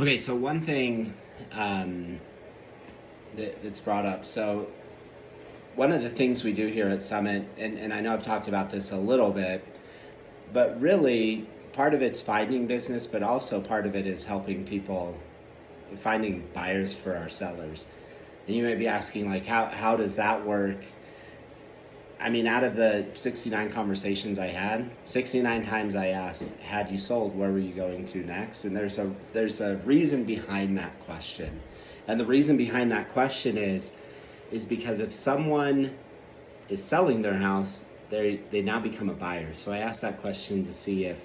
Okay, so one thing that's brought up. So one of the things we do here at Summit, and I know I've talked about this a little bit, but really part of it's finding business, but also part of it is helping people finding buyers for our sellers. And you may be asking, like, how does that work? I mean, out of the 69 conversations I had, 69 times I asked, had you sold, where were you going to next? And there's a reason behind that question. And the reason behind that question is because if someone is selling their house, they now become a buyer. So I asked that question to see if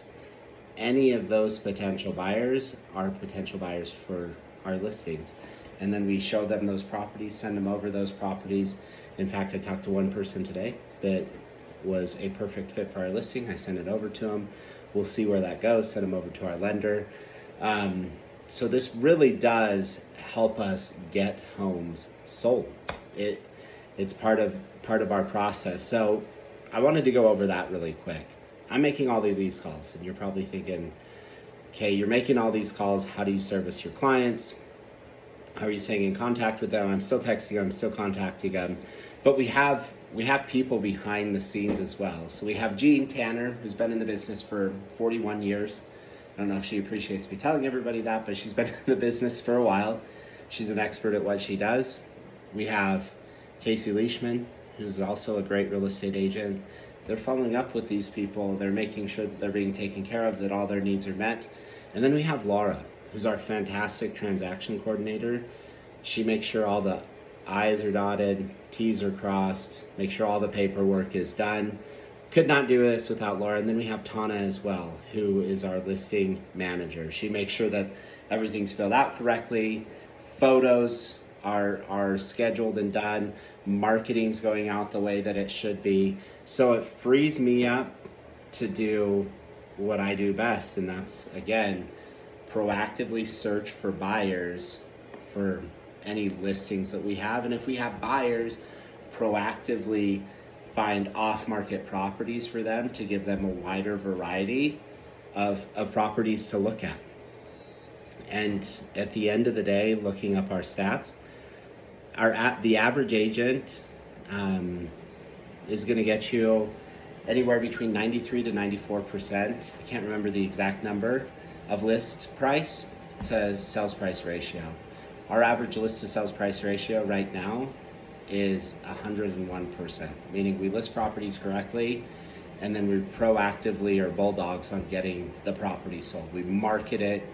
any of those potential buyers are potential buyers for our listings. And then we show them those properties, send them over those properties. In fact, I talked to one person today that was a perfect fit for our listing. I sent it over to them. We'll see where that goes, send them over to our lender. So this really does help us get homes sold. It's part of our process. So I wanted to go over that really quick. I'm making all of these calls, and you're probably thinking, okay, you're making all these calls. How do you service your clients? How are you staying in contact with them? I'm still texting them, I'm still contacting them. But we have people behind the scenes as well. So we have Jean Tanner, who's been in the business for 41 years. I don't know if she appreciates me telling everybody that, but she's been in the business for a while. She's an expert at what she does. We have Casey Leishman, who's also a great real estate agent. They're following up with these people. They're making sure that they're being taken care of, that all their needs are met. And then we have Laura, who's our fantastic transaction coordinator. She makes sure all the I's are dotted, T's are crossed, make sure all the paperwork is done. Could not do this without Laura. And then we have Tana as well, who is our listing manager. She makes sure that everything's filled out correctly, photos are scheduled and done, marketing's going out the way that it should be. So it frees me up to do what I do best, and that's, again, proactively search for buyers for any listings that we have. And if we have buyers, proactively find off-market properties for them to give them a wider variety of properties to look at. And at the end of the day, looking up our stats, the average agent is going to get you anywhere between 93 to 94%. I can't remember the exact number of list price to sales price ratio. Our average list to sales price ratio right now is 101%, meaning we list properties correctly, and then we proactively are bulldogs on getting the property sold. We market it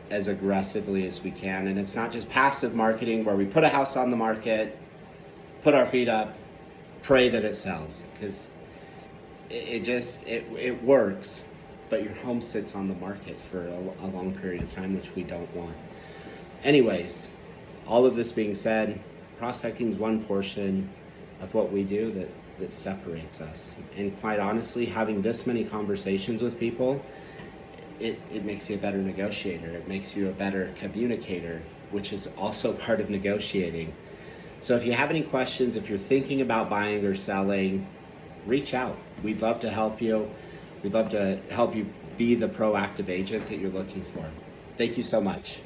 as aggressively as we can, and it's not just passive marketing where we put a house on the market, put our feet up, pray that it sells, because it works, but your home sits on the market for a long period of time, which we don't want. Anyways, all of this being said, prospecting is one portion of what we do that separates us. And quite honestly, having this many conversations with people, it makes you a better negotiator. It makes you a better communicator, which is also part of negotiating. So if you have any questions, if you're thinking about buying or selling, reach out. We'd love to help you. We'd love to help you be the proactive agent that you're looking for. Thank you so much.